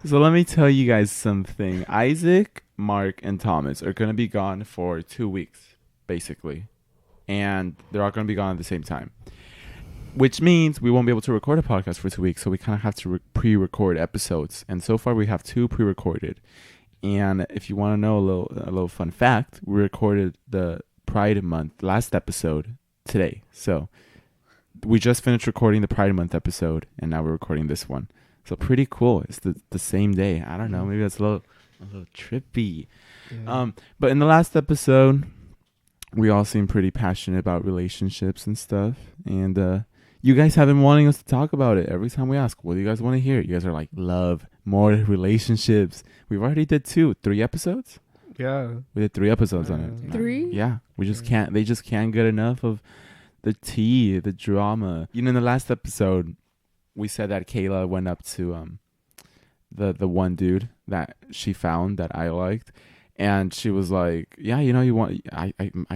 So let me tell you guys something. Isaac, Mark, and Thomas are going to be gone for 2 weeks, basically. And they're all going to be gone at the same time. Which means we won't be able to record a podcast for 2 weeks. So we kind of have to pre-record episodes. And so far we have 2 pre-recorded. And if you want to know a little fun fact, we recorded the Pride Month last episode today. So we just finished recording the Pride Month episode. And now we're recording this one. So pretty cool. It's the same day. I don't know. Maybe that's a little trippy. Yeah. But in the last episode, we all seem pretty passionate about relationships and stuff. And you guys have been wanting us to talk about it. Every time we ask, what do you guys want to hear? You guys are like, love, more relationships. We've already did 3 episodes. Yeah. We did 3 episodes on it. 3? Yeah. We just can't. They just can't get enough of the tea, the drama. You know, in the last episode, we said that Kayla went up to the one dude that she found that I liked, and she was like, "Yeah, you know,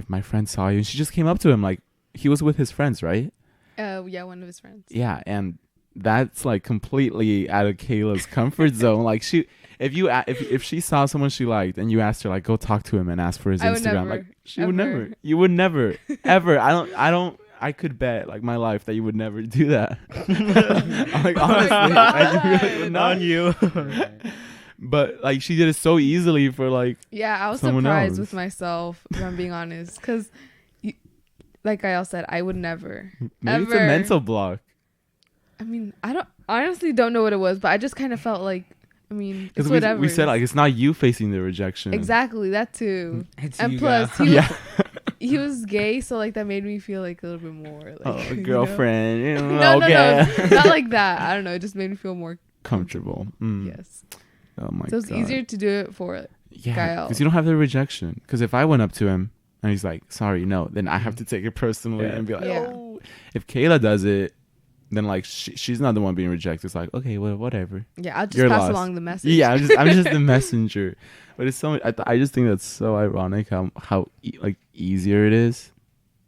my friend saw you." And she just came up to him like he was with his friends, right? Yeah, one of his friends. Yeah, and that's like completely out of Kayla's comfort zone. Like if she saw someone she liked and you asked her like go talk to him and ask for his Instagram, like she would never. You would never ever. I could bet like my life that you would never do that. Like honestly, I really would not. On you. But like she did it so easily for like. Yeah, I was surprised with myself, if I'm being honest, because, like I said, I would never. Maybe it's a mental block. I mean, I honestly don't know what it was, but I just kind of felt like, I mean, it's whatever. We said like it's not you facing the rejection. Exactly, that too. And plus, he was gay, so like that made me feel like a little bit more like girlfriend. You know? No, not like that. I don't know. It just made me feel more comfortable. Yes. Oh my god. So it's easier to do it for Gael. Because you don't have the rejection. Because if I went up to him and he's like, "Sorry, no," then I have to take it personally and be like, "Oh." If Kayla does it, then like she's not the one being rejected. It's like, okay, well, whatever. Yeah, I'll just pass along the message. Yeah, I'm just the messenger. But it's so. I just think that's so ironic how like easier it is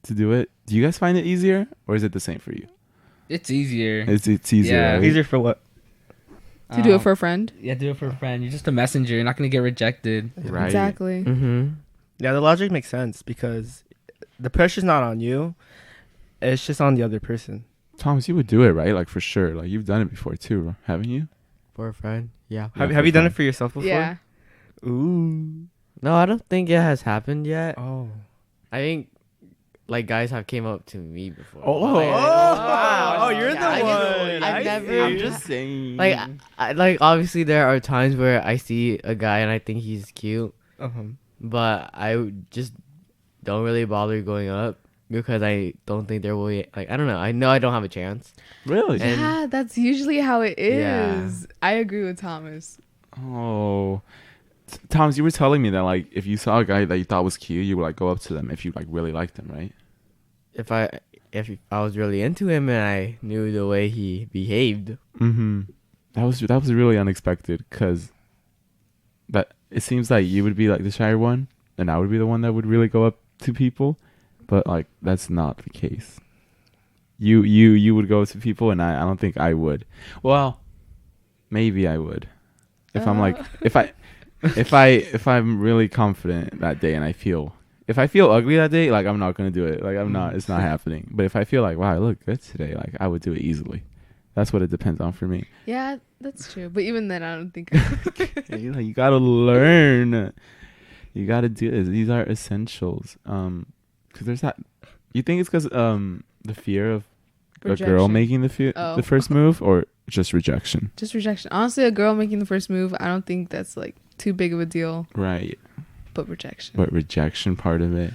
to do it. Do you guys find it easier, or is it the same for you? It's easier. It's easier. Yeah, right? easier for what? To do it for a friend. Yeah, do it for a friend. You're just a messenger. You're not gonna get rejected. Right. Exactly. Mm-hmm. Yeah, the logic makes sense because the pressure's not on you; it's just on the other person. Thomas, you would do it, right? Like for sure. Like you've done it before too, haven't you? For a friend, yeah. Have you done it for yourself before? Yeah. Ooh. No, I don't think it has happened yet. Oh. I think like guys have came up to me before. Wow. Oh, you're the one. I'm just saying. Like, like obviously there are times where I see a guy and I think he's cute, but I just don't really bother going up because I don't think there will be, like, I don't know. I know I don't have a chance. Really? And yeah, that's usually how it is. Yeah. I agree with Thomas. Oh. Thomas, you were telling me that like if you saw a guy that you thought was cute, you would like go up to them if you like really liked them, right? If I was really into him and I knew the way he behaved. Mm-hmm. That was really unexpected because that it seems like you would be like the shy one and I would be the one that would really go up to people, but like that's not the case. You would go to people and I don't think I would. Well, maybe I would. If I'm like if I'm really confident that day and if I feel ugly that day, like I'm not gonna do it. Like it's not happening. But if I feel like, wow, I look good today, like I would do it easily. That's what it depends on for me. Yeah, that's true. But even then, I don't think I would. You gotta learn. You gotta do this. These are essentials. Because there's that. You think it's because the fear of rejection. A girl making the first move, or just rejection? Just rejection. Honestly, a girl making the first move, I don't think that's like too big of a deal. Right. But rejection. But rejection part of it.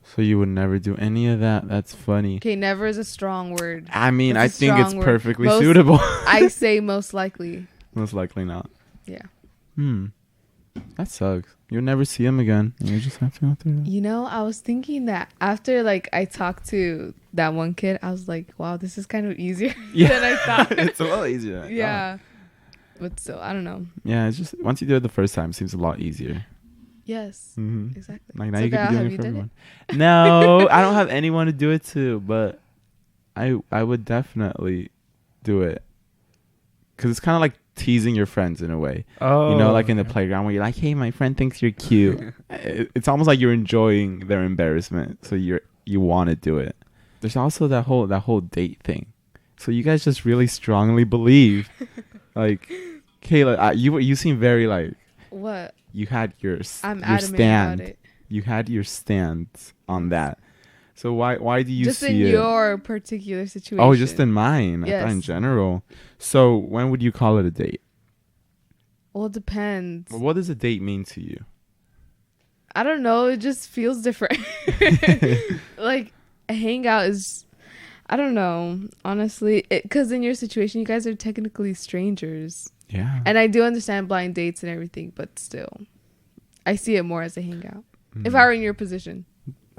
So you would never do any of that? That's funny. Okay, never is a strong word. I mean, I think it's word. perfectly suitable. I say most likely. Most likely not. Yeah. That sucks. You'll never see him again. You just have to go through that. You know, I was thinking that after like I talked to that one kid, I was like, wow, this is kind of easier than I thought. It's a lot easier. Yeah. But still, I don't know. Yeah, it's just once you do it the first time, it seems a lot easier. Yes. Mm-hmm. Exactly. Like now you can be doing it for everyone. No, I don't have anyone to do it to, but I would definitely do it. Because it's kind of like teasing your friends in a way. Oh, You know, like in the playground where you're like, "Hey, my friend thinks you're cute." It's almost like you're enjoying their embarrassment, so you want to do it. There's also that whole date thing. So you guys just really strongly believe, like, Kayla, you seem very like What? you had your I'm your adamant stand. about it. You had your stance on that. So why do you Just see in it? your particular situation. Oh, just in mine. I thought in Yes. general. So when would you call it a date? Well, it depends. Well, what does a date mean to you? I don't know. It just feels different. Like a hangout is, I don't know. Honestly, because in your situation, you guys are technically strangers, Yeah. and I do understand blind dates and everything, but still, I see it more as a hangout. If Mm. I were in your position,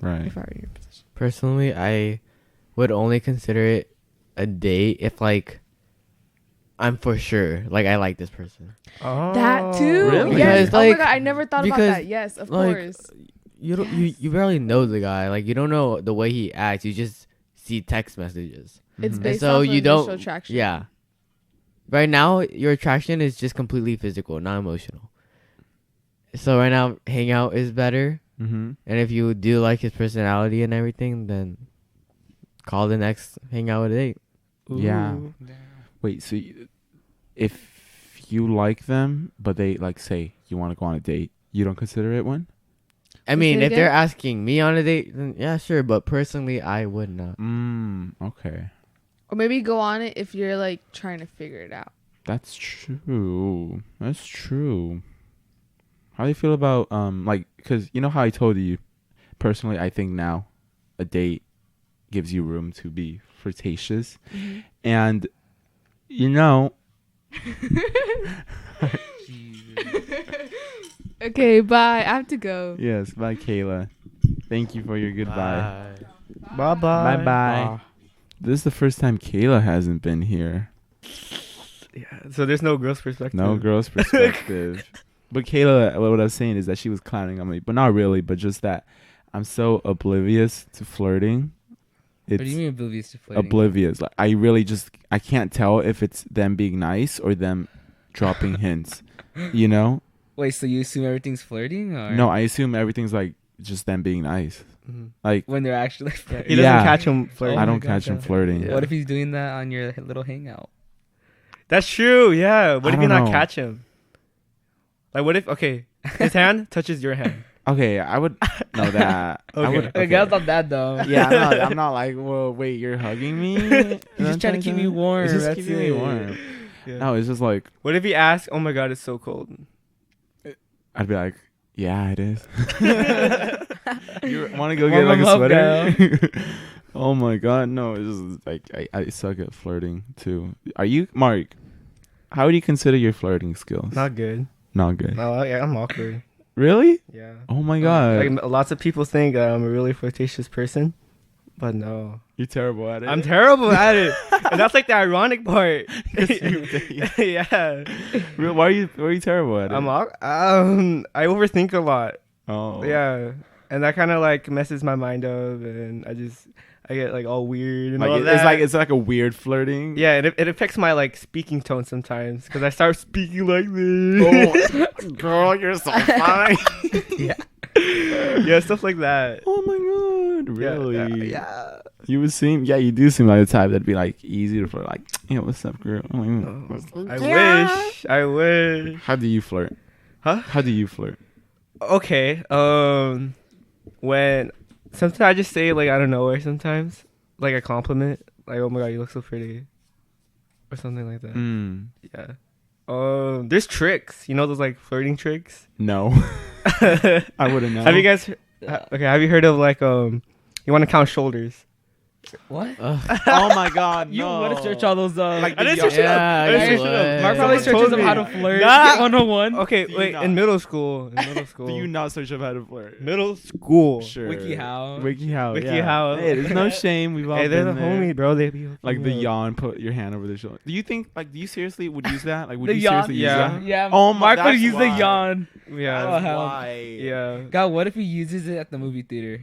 Right. if I were in your position, Personally, I would only consider it a date if like I'm for sure like I like this person. Oh. that too. Really? Yes. Because, Oh my like, god, I never thought about because, that. Yes, of like, course. You don't Yes. you barely know the guy. Like you don't know the way he acts. You just see text messages. It's Mhm. based so off you of don't- initial attraction. Yeah. Right now, your attraction is just completely physical, not emotional. So right now, hangout is better. Mhm. And if you do like his personality and everything, then call the next hangout a date. Yeah. Ooh. Wait. So if you like them, but they like say you want to go on a date, you don't consider it one? I Say mean, it if they're again? asking me on a date, then yeah, sure. But personally, I would not. Okay. Or maybe go on it if you're like trying to figure it out. That's true. That's true. How do you feel about like, because you know how I told you, personally, I think now a date gives you room to be flirtatious, and you know, Okay, bye. I have to go. yes. Bye, Kayla. Thank you for your goodbye. Bye bye. Bye. This is the first time Kayla hasn't been here. Yeah. So there's no girl's perspective. No girl's perspective. But Kayla, what I was saying is that she was clowning on me, but not really, but just that I'm so oblivious to flirting. It's What do you mean oblivious to flirting? oblivious. Like I can't tell if it's them being nice or them dropping hints. You know? Wait, so you assume everything's flirting? Or No, I assume everything's like just them being nice. Mhm. Like when they're actually He flirting? doesn't Yeah. catch him flirting. Oh I my don't God, catch him God. flirting. Yeah. What if he's doing that on your little hangout? That's true. Yeah. What I if you don't not know. catch him? Like, what if his hand touches your hand? Okay, I would know that. I Okay. would, Okay, that's not that though. Yeah, I'm not like, well, wait, you're hugging me? He's just trying to keep me warm. It's just That's keeping me it. warm. Yeah. No, it's just like, What if he asks, "Oh my God, it's so cold"? I'd be like, yeah, it is. You want to go Warm get like him a up, sweater? Oh my God, no. It's just like, I suck at flirting too. Are you, Mark? How do you consider your flirting skills? Not good. Not good. No, I'm awkward. Really? Yeah. Oh my God. Like lots of people think I'm a really flirtatious person, but no, You're terrible at it. I'm terrible at it, and that's like the ironic part. Yeah, Why are you terrible at it? I overthink a lot. Oh. Yeah, and that kind of like messes my mind up, and I get like all weird and Like all it's that. it's like a weird flirting. Yeah, and it affects my like speaking tone sometimes because I start speaking like this. Oh, girl, you're so fine. Yeah, stuff like that. Oh my God, Yeah, really? Yeah. You do seem like the type that'd be like easy to flirt. Like, yeah, what's up, girl? Oh my God. I wish. How do you flirt? Huh? How do you flirt? Okay. When sometimes I just say like I don't know, or sometimes like a compliment, like "Oh my God, you look so pretty," or something like that. Mm. Yeah. There's tricks. You know those like flirting tricks. No, Have I wouldn't know. you guys? Okay. Have you heard of like you want to count shoulders? What? Oh my God, You no. want to search all those Like I didn't the search it up. Yeah, I didn't you search it up. would. Mark probably Someone searches told up me. how to flirt. Nah. 101. Okay, Do you wait. not? In middle school. Do you not search up how to flirt? Middle school. Sure. WikiHow. WikiHow. WikiHow. Yeah. Hey, there's no shame. We've all Hey, they're the been there. homie, bro. They be Like the hooking me up. yawn, put your hand over their shoulder. Do you seriously would use that? Like, would The you yawn. seriously Yeah. use that? Yeah. Oh my- Mark would that's use why. the yawn. Yeah. Oh, hell. Why? Yeah. God, what if he uses it at the movie theater?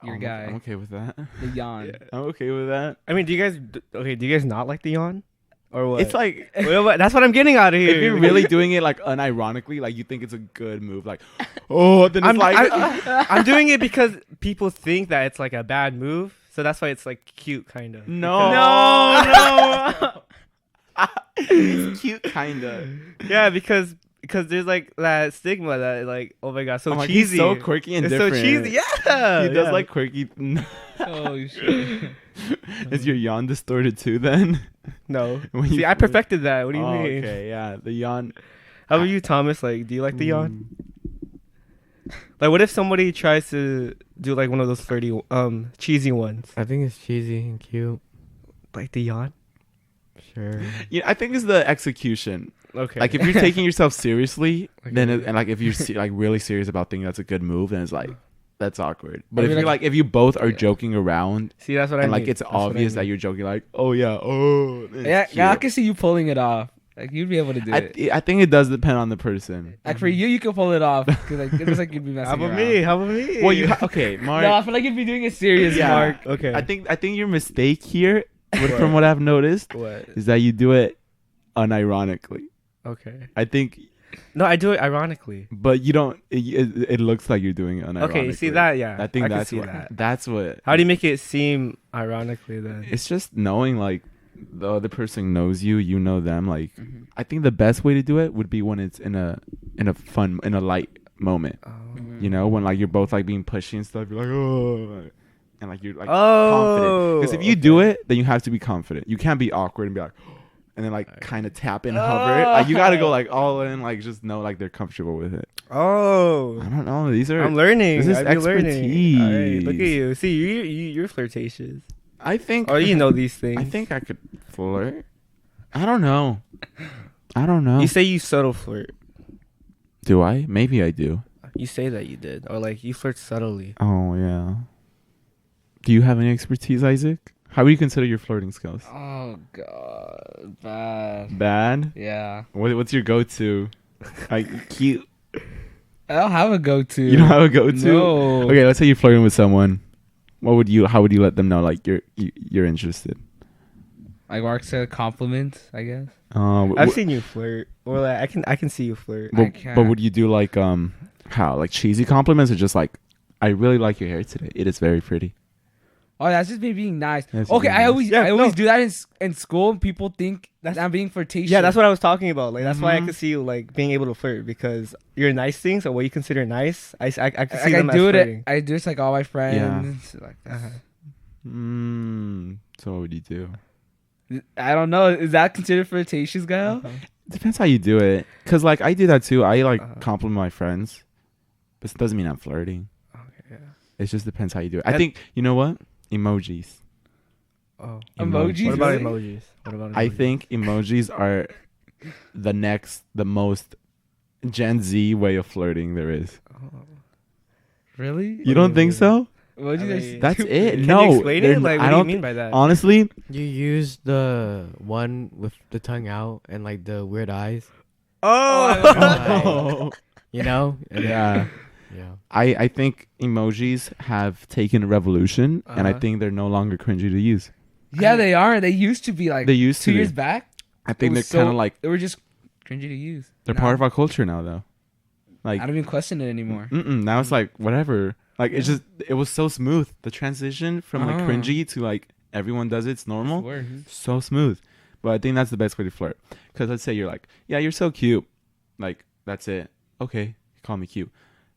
Your guy. I'm okay with that. The yawn. Yeah. I'm okay with that. I mean, do you guys not like the yawn? or what? It's like That's what I'm getting out of here. if you're really doing it like unironically, like you think it's a good move, like oh, then it's I'm doing it because people think that it's like a bad move, so that's why it's like cute, kind of. no. It's cute, kinda. Yeah, because there's like that stigma that like, oh my god, so I'm like, cheesy, he's so quirky and it's different. so cheesy. Yeah, He does like quirky. Oh shit. Is your yawn distorted too? Then no. When See, you- I perfected that. What do you Oh, mean? okay, yeah, the yawn. How about you, Thomas? Like, do you like the yawn? Mm. Like, what if somebody tries to do like one of those flirty, cheesy ones, I think it's cheesy and cute. like the yawn? Sure. Yeah, I think it's the execution. Okay. Like if you're taking yourself seriously, then Okay. and like if you're like really serious about thinking that's a good move, then it's like that's awkward. But I if mean, you're like- like if you both are Yeah. joking around See, that's what I and mean. like it's That's what I obvious that mean. you're joking, like oh yeah, oh then Yeah, it's yeah, I cute. can see you pulling it off. Like you'd be able to do it. I think it does depend on the person. Like for you can pull it off because like it looks like you'd be messing How about around. me? How about me? Well, you okay, Mark. No, I feel like you'd be doing it serious, Yeah. Mark. Okay. I think your mistake here, from what I've noticed, What? is that you do it unironically. Okay. I think, No, I do it ironically. but you don't. It looks like you're doing it unironically. Okay, you see that? Yeah. I think can that's see what. that. That's what. How do you make it seem ironically then? It's just knowing like the other person knows you, you know them. Like Mhm. I think the best way to do it would be when it's in a fun, in a light moment. You know, when like you're both like being pushy and stuff. You're like oh, and like you're like confident. Because if you do it, then you have to be confident. You can't be awkward and be like. And then like kind of tap and hover. Like you gotta go like all in. Like just know like they're comfortable with it. Oh. I don't know. These are. I'm learning. This is I've been learning. All right, look at expertise. you. See, you're flirtatious. I think. Oh, you know these things. I think I could flirt. I don't know. I don't know. You say you subtle flirt. Do I? Maybe I do. You say that you did, or like you flirt subtly. Oh yeah. Do you have any expertise, Isaac? How would you consider your flirting skills? Oh god, bad. Bad. Yeah, What's your go-to? Like cute. I don't have a go-to. You don't have a go-to. No. Okay, let's say you're flirting with someone. What would you? How would you let them know like you're interested? Like Mark said, compliment. I guess. I've seen you flirt, or like I can see you flirt. I But can't. would you do like how like cheesy compliments or just like I really like your hair today. It is very pretty. Oh, that's just me being nice. That's Okay, being I nice. always Yeah, I always no. do that in school. And people think That's- I'm being flirtatious. Yeah, that's what I was talking about. Like that's why I Mhm. could see you like being able to flirt because your nice things or what you consider nice. I can Like, see them I do as it. flirting. I do it to, like all my friends. Like that. Uh-huh. So what would you do? I don't know. Is that considered flirtatious, Gail? Depends how you do it. Cause like I do that too. I like Uh-huh. compliment my friends, but it doesn't mean I'm flirting. Okay, yeah. It just depends how you do it. I That- think you know what emojis. Oh, Emojis? what about Really? emojis? What about emojis? I think emojis are the most Gen Z way of flirting there is. Oh. Really? You don't think so? Emojis I are mean- That's stupid. it. Can No, you explain they're it? Like, I what do you don't mean by that? Honestly, You use the one with the tongue out and like the weird eyes, Oh, you know? And yeah. yeah. I think emojis have taken a revolution, and I Uh-huh. think they're no longer cringy to use. Yeah, they are. They used to be like They used 2 to. years back. I think they're was kind of so- like They were just cringy to use. they're Now, part of our culture now, though. Like I don't even question it anymore. now it's like whatever. Like it's just it was so smooth. The transition from like Uh-huh. cringy to like everyone does it's normal. Word. So smooth. But I think that's the best way to flirt. Because let's say you're like, yeah, you're so cute. Like that's it. Okay, call me cute.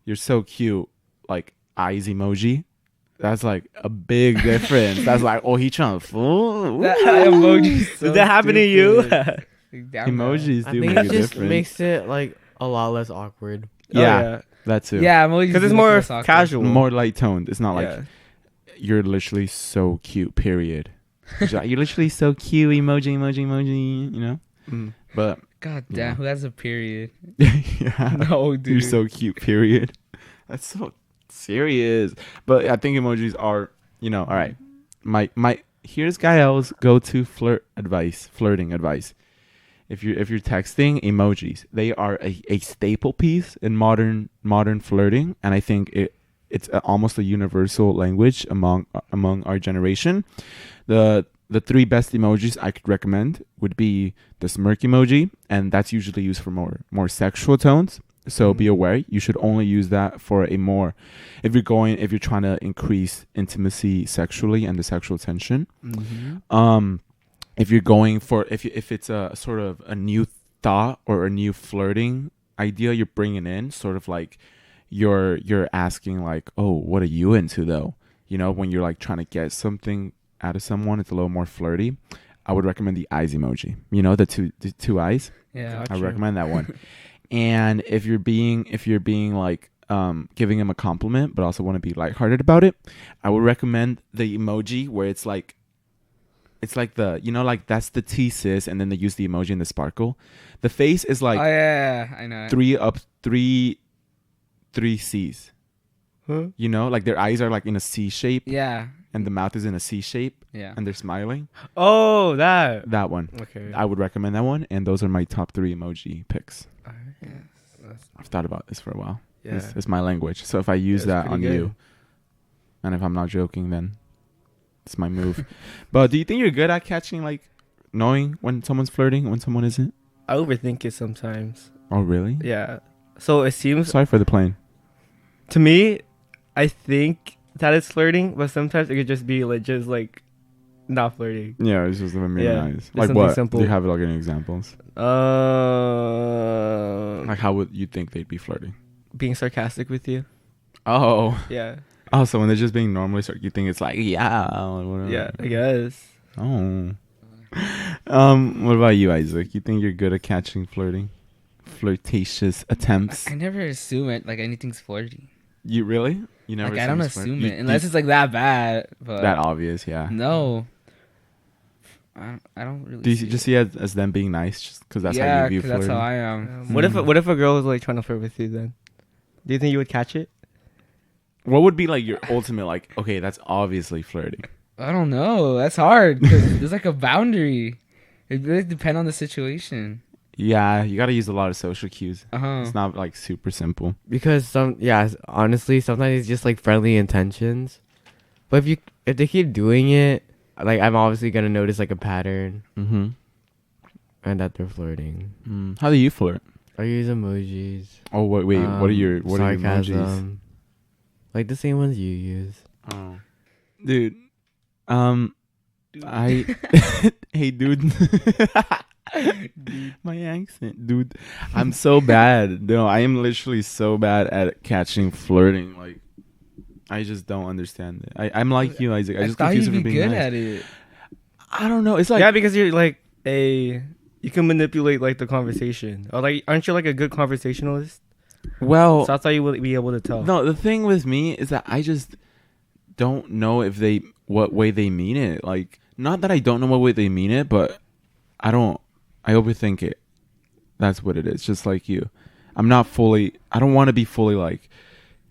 You're so cute. Like eyes emoji. That's like a big difference. That's like, oh, he trying to fool. That emoji. did that happen to you? Emojis I do think make it a just difference. makes it like a lot less awkward. Yeah, that too. Yeah, emojis. because it's do more make us awkward. casual. More light toned. It's not like Yeah. you're literally so cute. Period. It's like, you're literally so cute. Emoji, emoji, emoji. You know. Mm. But God Yeah. damn, who has a period? yeah, No, dude. you're so cute. Period. That's so serious. But I think emojis are. You know. All right. My. Here's Gael's go-to flirting advice. If you're texting, emojis, they are a staple piece in modern flirting, and I think it's almost a universal language among our generation. The the 3 best emojis I could recommend would be the smirk emoji, and that's usually used for more sexual tones. So be aware, you should only use that for a more, if you're trying to increase intimacy sexually and the sexual tension. If you're going for, if it's a sort of a new thought or a new flirting idea you're bringing in, sort of like you're asking like, oh, what are you into though? You know, when you're like trying to get something out of someone, it's a little more flirty. I would recommend the eyes emoji. You know, the two eyes. Yeah, I recommend that one. And if you're being like giving him a compliment, but also want to be lighthearted about it, I would recommend the emoji where it's like the, you know, like that's the T sis, and then they use the emoji in the sparkle. The face is like, oh yeah, I know. three C's. Huh? You know, like their eyes are like in a C shape, Yeah, and the mouth is in a C shape, yeah. and they're smiling. Oh, that. That one. Okay. I would recommend that one, and those are my top 3 emoji picks. I've thought about this for a while. Yeah. It's my language. So if I use Yeah, it's that on pretty good. you, and if I'm not joking, then it's my move. But do you think you're good at catching, like, knowing when someone's flirting, when someone isn't? I overthink it sometimes. Oh, really? Yeah. So it seems Sorry for the plane. to me, I think that it's flirting, but sometimes it could just be like just like not flirting. Yeah, it's just really Yeah, nice. just Like something what? simple. Do you have like any examples? Like how would you think they'd be flirting? Being sarcastic with you. Oh. Yeah. Oh, so when they're just being normally, you think it's like, yeah, or whatever. Yeah, I guess. Oh. What about you, Isaac? You think you're good at catching flirtatious attempts? I never assume it like anything's flirty. You really? You never? Like I don't assume it unless it's like that bad. But that obvious, yeah. no, I don't really. Do you see just it. see it as them being nice, just because that's how Yeah, you view 'cause flirting? that's how I am. What if a girl was like trying to flirt with you? Then, do you think you would catch it? What would be like your ultimate, like, okay, that's obviously flirting? I don't know. That's hard because there's like a boundary. It really depends on the situation. Yeah, you got to use a lot of social cues. Uh-huh. It's not like super simple. Because honestly, sometimes it's just like friendly intentions. But if they keep doing it, like I'm obviously gonna notice like a pattern Mm-hmm. and that they're flirting. How do you flirt? I use emojis. Oh wait, what are your emojis? sarcasm, like the same ones you use. Oh, dude. I hey, dude. My accent, dude. I'm so bad. No, I am literally so bad at catching flirting. Like, I just don't understand it. I'm like you, Isaac. I just thought confuse you'd it from be being good nice. at it. I don't know. It's like Yeah, because you're like you can manipulate like the conversation, or like aren't you like a good conversationalist? well, So that's how you will be able to tell. no. The thing with me is that I just don't know what way they mean it. Like, not that I don't know what way they mean it, but I overthink it. That's what it is. Just like you. I don't want to be fully like,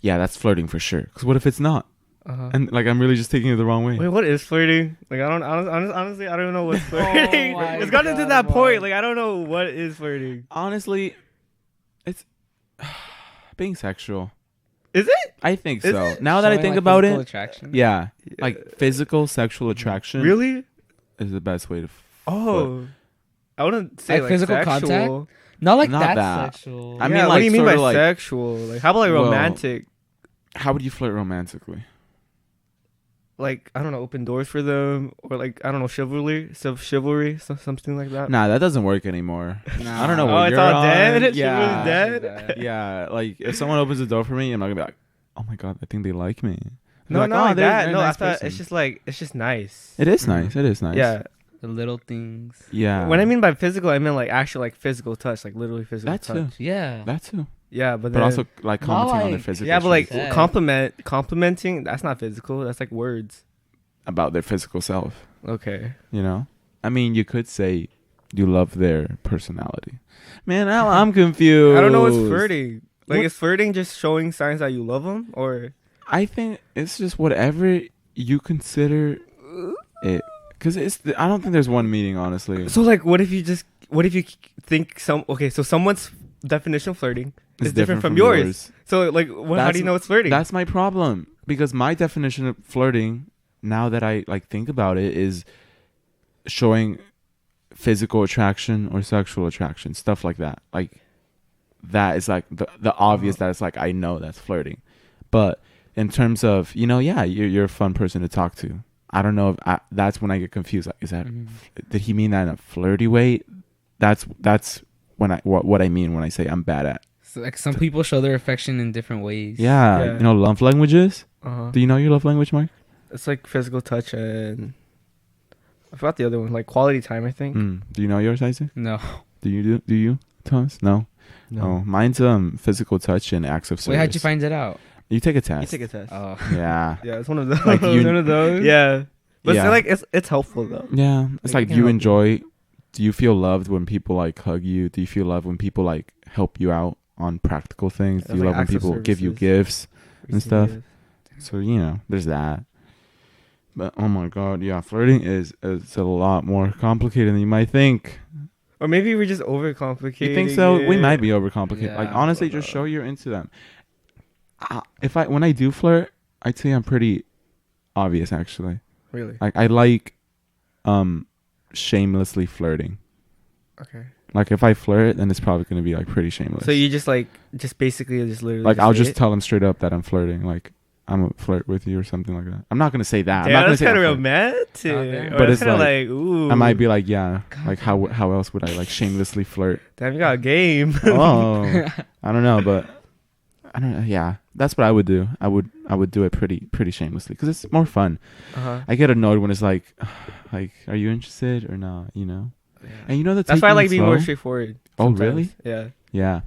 yeah, that's flirting for sure. Because what if it's not? Uh-huh. And like, I'm really just taking it the wrong way. Wait, what is flirting? Like, I don't honestly, I don't know what's flirting. my It's gotten to God, that point. Mark. Like, I don't know what is flirting. Honestly, it's being sexual. Is it I think Is so. it? Now that I Showing, think like, about physical it, attraction. yeah, like physical sexual attraction really? is the best way to. Oh, I wouldn't say Like like physical sexual. contact? Not like Not that, that. sexual. I mean, Yeah, what like, do you mean by sorta like- sexual? Like, how about like Well, romantic? How would you flirt romantically? Like, I don't know, open doors for them, or like, I don't know, chivalry, something like that. Nah, that doesn't work anymore. Nah. I don't know Oh, what it's you're all on. dead? Yeah. Chivalry's dead? Yeah, like if someone opens the door for me, I'm not gonna be like, oh my god, I think they like me. No, Like, not oh, like they're- that. they're a No, nice I thought person. it's just nice. It is nice. It is nice. Yeah. The little things. Yeah. When I mean by physical, I mean like actual like physical touch, like literally physical that too. touch. Yeah. That too. Yeah, but But then, also like commenting on their like- physical. yeah, but like traits. Yeah. complimenting, that's not physical. That's like words. about their physical self. Okay. You know. I mean, you could say you love their personality. Man, now I'm confused. I don't know what's flirting. Like, What- is flirting just showing signs that you love them, or I think it's just whatever you consider it. Because I don't think there's one meaning, honestly. so like what if you think so someone's definition of flirting is It's different from yours. So like how That's- do you know it's flirting? That's my problem. Because my definition of flirting, now that I like think about it, is showing physical attraction or sexual attraction, stuff like that. Like that is like the obvious that it's like I know that's flirting. But in terms of, yeah, you're a fun person to talk to. I don't know if that's when I get confused. Like, is that did he mean that in a flirty way? That's when what I mean when I say I'm bad at. So like some people show their affection in different ways. Yeah. Love languages. Uh-huh. Do you know your love language, Mark? It's like physical touch and I forgot the other one, like quality time, I think. Do you know yours, Isaac? No. Do you, Thomas? No. No. Oh, mine's physical touch and acts of service. Wait, how'd you find it out? You take a test. You take a test. Oh. Yeah. Yeah, it's one of those. Like one of those. Yeah. But Yeah. it's like it's helpful though. Yeah. It's Like, like you you know. enjoy. Do you feel loved when people like hug you? Do you feel loved when people like help you out on practical things? Yeah, Do you like love when acts of people give you services. gifts? And stuff. Receive So there's that. But oh my god, yeah, flirting is a lot more complicated than you might think. it. Or maybe we're just overcomplicating. You think so? We it. might be overcomplicated. Yeah, like honestly, just show you're into them. When I do flirt, I'd say I'm pretty obvious actually. Really? Like I like shamelessly flirting. Okay. Like if I flirt, then it's probably gonna be like pretty shameless. So you just basically literally like I'll say just it? tell them straight up that I'm flirting. Like I'm gonna flirt with you or something like that. I'm not gonna say that. I'm Yeah, not gonna that's say kind of I'm romantic. damn. Or But that's it's kind of like- like, ooh. I might be like, yeah, God. like how else would I like shamelessly flirt? Damn, you got a game. Oh, I don't know, but I don't know. Yeah, that's what I would do. I would do it pretty shamelessly because it's more fun. Uh-huh. I get annoyed when it's like, are you interested or not? And That's why I like being more straightforward. Oh, sometimes. really? Yeah. Yeah,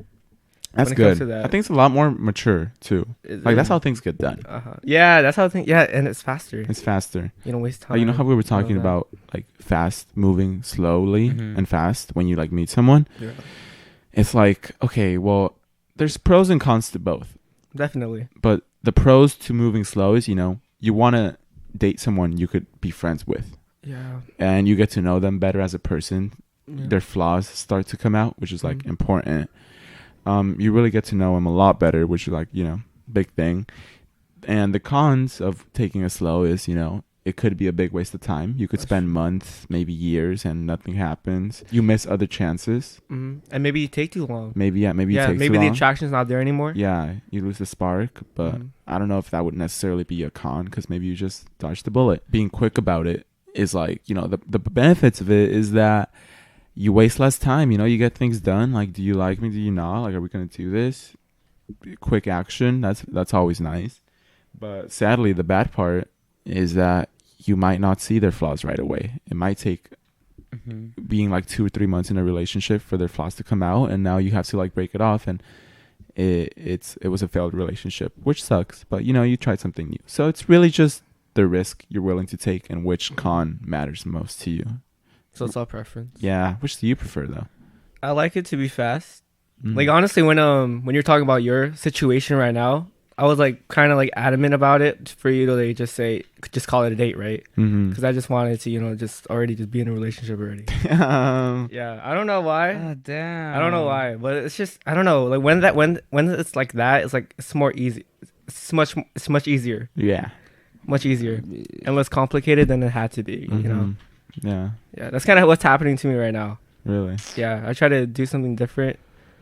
that's When it good. comes to that. I think it's a lot more mature too. Like that's how things get done. Uh-huh. Yeah, that's how I think. Yeah, and it's faster. It's faster. You don't waste time. Like, you know how we were talking that. about like fast moving slowly Mhm. and fast when you like meet someone. Yeah. It's like, okay, well, there's pros and cons to both. Definitely. But the pros to moving slow is, you want to date someone you could be friends with. Yeah. And you get to know them better as a person. Yeah. Their flaws start to come out, which is like Mhm. important. You really get to know them a lot better, which is like, big thing. And the cons of taking it slow is, it could be a big waste of time. You could spend months, maybe years, and nothing happens. You miss other chances. And maybe you take too long. Maybe you Yeah, take maybe too the long. attraction's not there anymore. Yeah, you lose the spark, but Mhm. I don't know if that would necessarily be a con because maybe you just dodged the bullet. Being quick about it is like, the benefits of it is that you waste less time. You get things done. Like, do you like me? Do you not? Like, are we going to do this? Quick action. That's always nice. But sadly, the bad part is that you might not see their flaws right away. It might take being like 2 or 3 months in a relationship for their flaws to come out, and now you have to like break it off, and it was a failed relationship, which sucks, but you tried something new. So it's really just the risk you're willing to take and which con matters most to you. So it's all preference. Yeah, which do you prefer though? I like it to be fast. Mm. Like honestly, when you're talking about your situation right now, I was like kind of like adamant about it for you to like just call it a date, right? Mhm. Because I just wanted to just be in a relationship already. Yeah, I don't know why. Oh, damn. I don't know why, but it's just I don't know. Like when it's like that, it's like it's more easy. It's much easier, Yeah. much easier, and less complicated than it had to be. You know. Mhm. Yeah. Yeah, that's kind of what's happening to me right now. Really. Yeah, I try to do something different,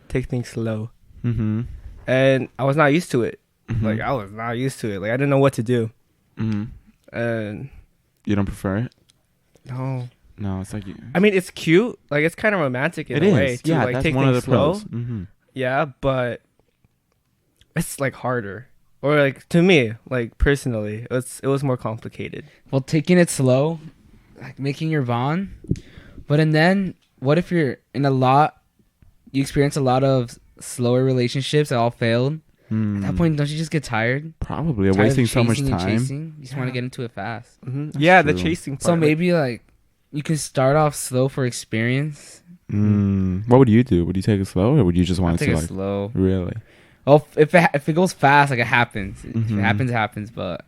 take things slow, Mm-hmm. and I was not used to it. Mhm. Like I was not used to it. Like I didn't know what to do, Mm-hmm. and You don't prefer it? no. No, it's like you. I mean, it's cute. Like it's kind of romantic in It a is. way to Yeah, like that's take one of things the slow. pros. Mm-hmm. Yeah, but it's like harder, or like to me, like personally, it was more complicated. Well, taking it slow, like making your bond. But and then, what if you're you experience a lot of slower relationships that all failed? At that point, don't you just get tired? Probably. Tired of Wasting so much chasing and time. chasing? You just want to get into it fast. Yeah, the true. chasing part. So like- maybe like you can start off slow for experience. What would you do? Would you take it slow, or would you just I'll want it take to it like slow. really? Well, if it goes fast, like it happens. If Mhm. it happens, it happens. But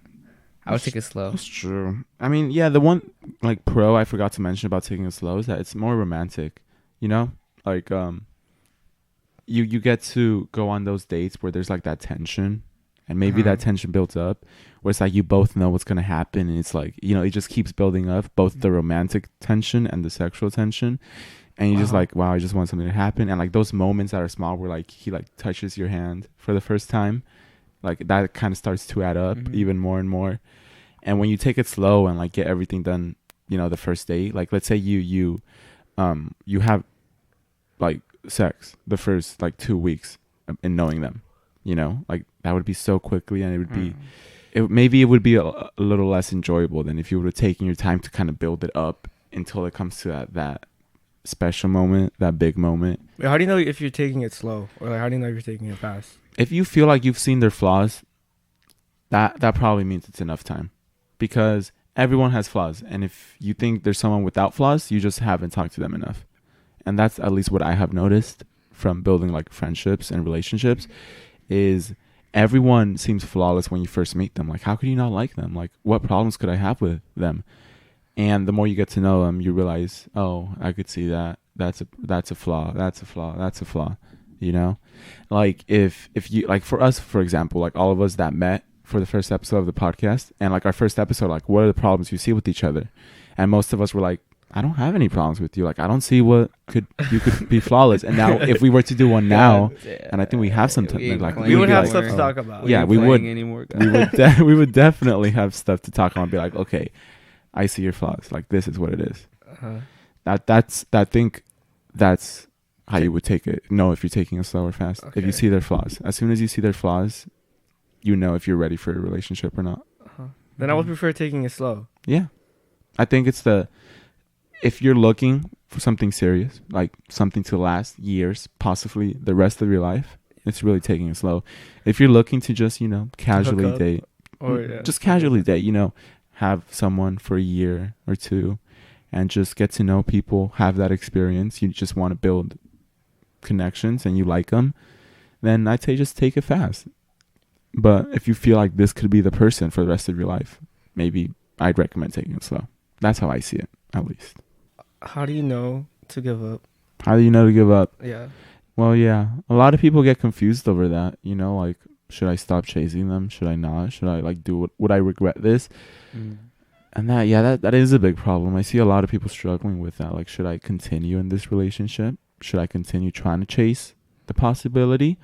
I would take it slow. That's true. I mean, yeah, the one like pro I forgot to mention about taking it slow is that it's more romantic. Like you get to go on those dates where there's like that tension, and maybe that tension builds up, where it's like you both know what's gonna happen, and it's like, you know, it just keeps building up, both the romantic tension and the sexual tension, and you're just like, wow, I just want something to happen. And like those moments that are small, where like he like touches your hand for the first time, like that kind of starts to add up even more and more. And when you take it slow and like get everything done, you know, the first date, like let's say you have like sex the first like 2 weeks in knowing them, you know, like that would be so quickly, and it would be maybe it would be a little less enjoyable than if you would have taken your time to kind of build it up until it comes to that special moment, that big moment. Wait, how do you know if you're taking it slow, or like how do you know if you're taking it fast? If you feel like you've seen their flaws, that probably means it's enough time, because everyone has flaws, and if you think there's someone without flaws, you just haven't talked to them enough. And that's at least what I have noticed from building like friendships and relationships, is everyone seems flawless when you first meet them. Like, how could you not like them? Like, what problems could I have with them? And the more you get to know them, you realize, oh, I could see that. That's a flaw. That's a flaw. That's a flaw. You know, like if you, like for us, for example, like all of us that met for the first episode of the podcast, and like our first episode, like what are the problems you see with each other? And most of us were like, I don't have any problems with you. Like, I don't see what you could be flawless. And now if we were to do one now, and I think we have some like we would have like, stuff to talk about. Yeah, we would. We would definitely have stuff to talk on and be like, okay, I see your flaws. Like, this is what it is. I think that's how you would take it. Know if you're taking it slow or fast. Okay. If you see their flaws, as soon as you see their flaws, you know if you're ready for a relationship or not. Then I would prefer taking it slow. Yeah, I think it's if you're looking for something serious, like something to last years, possibly the rest of your life, it's really taking it slow. If you're looking to just, you know, casually date, or just casually date, you know, have someone for a year or two and just get to know people, have that experience, you just want to build connections and you like them, then I'd say just take it fast. But if you feel like this could be the person for the rest of your life, maybe I'd recommend taking it slow. That's how I see it, at least. How do you know to give up? How do you know to give up? Yeah. Well, yeah, a lot of people get confused over that, you know, like, should I stop chasing them? Should I not? Should I like do it? Would I regret this? And that is a big problem. I see a lot of people struggling with that. Like, should I continue in this relationship? Should I continue trying to chase the possibility?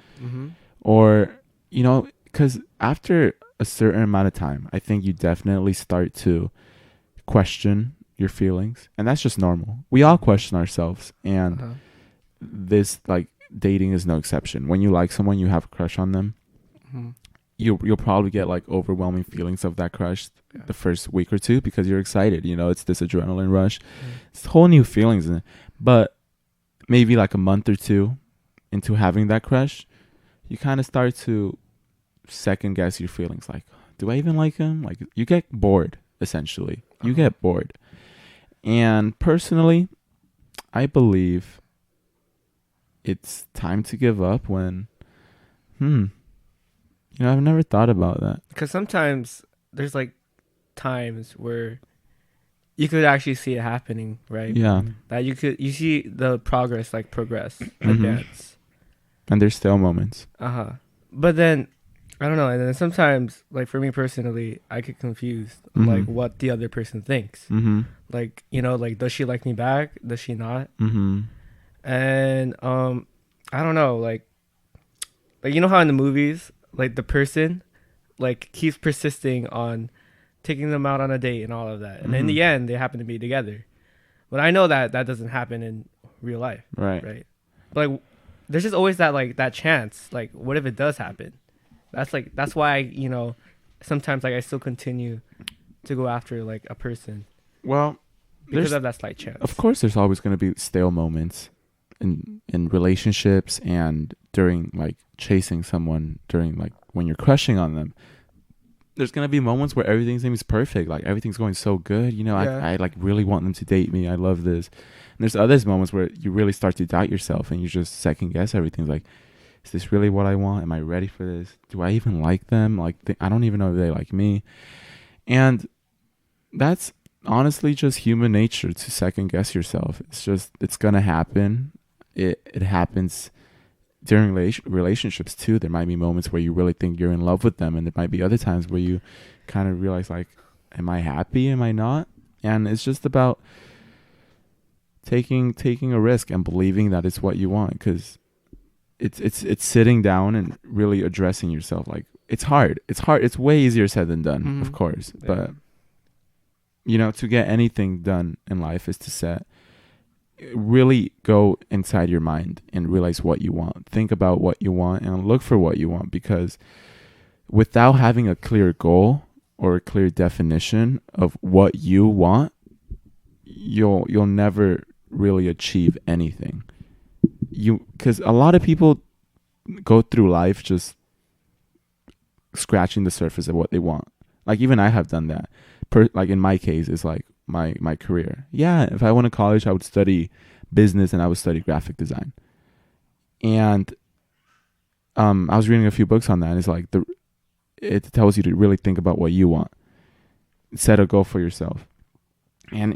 Or, you know, because after a certain amount of time, I think you definitely start to question your feelings, and that's just normal. We all question ourselves, and this, like, dating is no exception. When you like someone, you have a crush on them, you'll probably get like overwhelming feelings of that crush the first week or two, because you're excited, you know, it's this adrenaline rush. It's whole new feelings in it. But maybe like a month or two into having that crush, you kind of start to second guess your feelings, like, do I even like him? Like, you get bored, essentially. You get bored. And personally, I believe it's time to give up when you know, I've never thought about that. Because sometimes there's like times where you could actually see it happening, right? Yeah. That you see the progress advance. And there's still moments. But then I don't know, and then sometimes, like, for me personally, I get confused like what the other person thinks. Like, you know, like, does she like me back? Does she not? And I don't know, like you know how in the movies, like, the person like keeps persisting on taking them out on a date and all of that, and in the end they happen to be together. But I know that doesn't happen in real life, right? But like, there's just always that chance, like, what if it does happen? That's why, you know, sometimes, like, I still continue to go after, like, a person. Well, because of that slight chance. Of course, there's always going to be stale moments in relationships, and during, like, chasing someone, during, like, when you're crushing on them. There's going to be moments where everything seems perfect, like, everything's going so good, you know. I like really want them to date me. I love this. And there's other moments where you really start to doubt yourself, and you just second guess everything. Like, is this really what I want? Am I ready for this? Do I even like them? Like, I don't even know if they like me. And that's honestly just human nature, to second guess yourself. It's going to happen. It happens during relationships too, there might be moments where you really think you're in love with them, and there might be other times where you kind of realize, like, am I happy, am I not? And it's just about taking a risk and believing that it's what you want, because it's sitting down and really addressing yourself. Like, it's hard, it's way easier said than done, of course, but you know, to get anything done in life is to really go inside your mind and realize what you want. Think about what you want and look for what you want, because without having a clear goal or a clear definition of what you want, you'll never really achieve anything. Because a lot of people go through life just scratching the surface of what they want. Like, even I have done that. Like, in my case, it's like my career. Yeah, if I went to college, I would study business and I would study graphic design. And I was reading a few books on that, and it's like it tells you to really think about what you want. Set a goal for yourself. And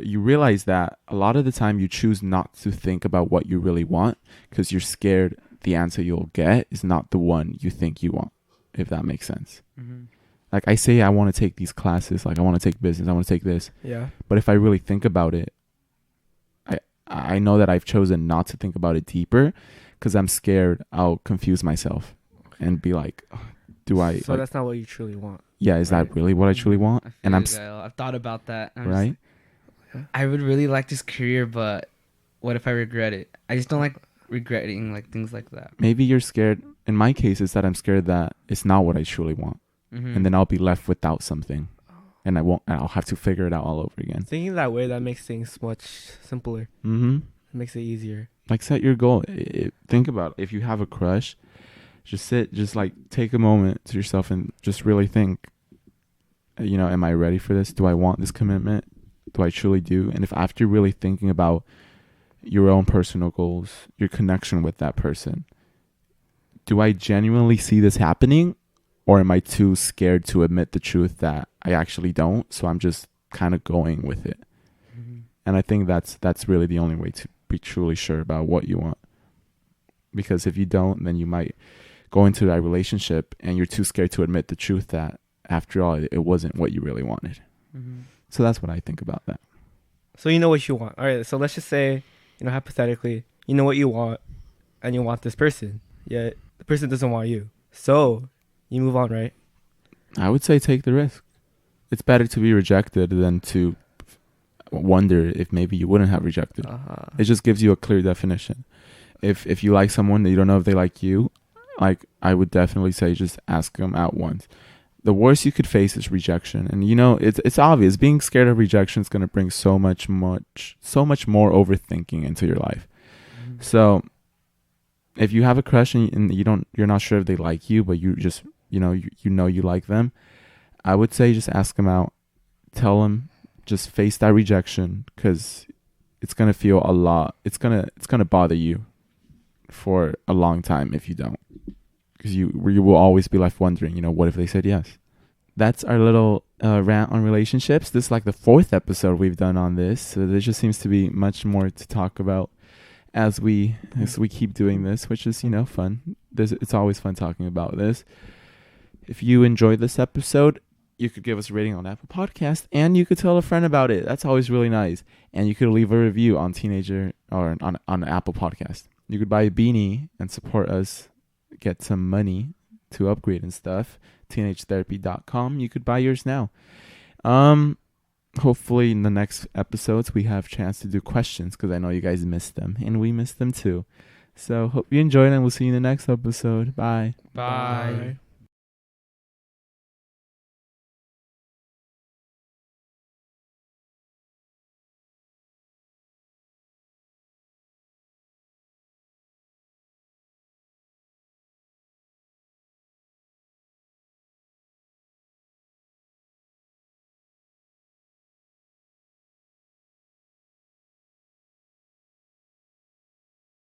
you realize that a lot of the time you choose not to think about what you really want because you're scared the answer you'll get is not the one you think you want, if that makes sense. Mm-hmm. Like, I say I want to take these classes, like I want to take business, I want to take this. Yeah. But if I really think about it, I know that I've chosen not to think about it deeper because I'm scared I'll confuse myself and be like, do I... So that's not what you truly want. Yeah, is that really what I truly want? And I've thought about that. Right? I would really like this career, but what if I regret it? I just don't like regretting like things like that. Maybe you're scared. In my case, it's that I'm scared that it's not what I truly want. Mm-hmm. And then I'll be left without something. And I'll have to figure it out all over again. Thinking that way, that makes things much simpler. Mm-hmm. It makes it easier. Like, set your goal. Think about it. If you have a crush, just like take a moment to yourself and just really think, you know, am I ready for this? Do I want this commitment? Do I truly do? And if after really thinking about your own personal goals, your connection with that person, do I genuinely see this happening? Or am I too scared to admit the truth that I actually don't? So I'm just kind of going with it. Mm-hmm. And I think that's really the only way to be truly sure about what you want. Because if you don't, then you might go into that relationship and you're too scared to admit the truth that after all, it wasn't what you really wanted. Mm-hmm. So that's what I think about that. So you know what you want. All right. So let's just say, you know, hypothetically, you know what you want and you want this person. Yet the person doesn't want you. So you move on, right? I would say take the risk. It's better to be rejected than to wonder if maybe you wouldn't have rejected. Uh-huh. It just gives you a clear definition. If you like someone that you don't know if they like you, like, I would definitely say just ask them out once. The worst you could face is rejection. And, you know, it's obvious. Being scared of rejection is going to bring so much more overthinking into your life. Mm-hmm. So if you have a crush and you're not sure if they like you, but you just, you know you like them, I would say just ask them out. Tell them, just face that rejection, because it's going to feel a lot. It's going to bother you for a long time if you don't. Because you will always be left wondering, you know, what if they said yes? That's our little rant on relationships. This is like the 4th episode we've done on this. So there just seems to be much more to talk about as we keep doing this, which is, you know, fun. It's always fun talking about this. If you enjoyed this episode, you could give us a rating on Apple Podcast, and you could tell a friend about it. That's always really nice. And you could leave a review on Teenager or on Apple Podcast. You could buy a beanie and support us. Get some money to upgrade and stuff. TeenageTherapy.com. You could buy yours now. Hopefully in the next episodes we have a chance to do questions, because I know you guys missed them and we missed them too. So hope you enjoyed, and we'll see you in the next episode. Bye. Bye.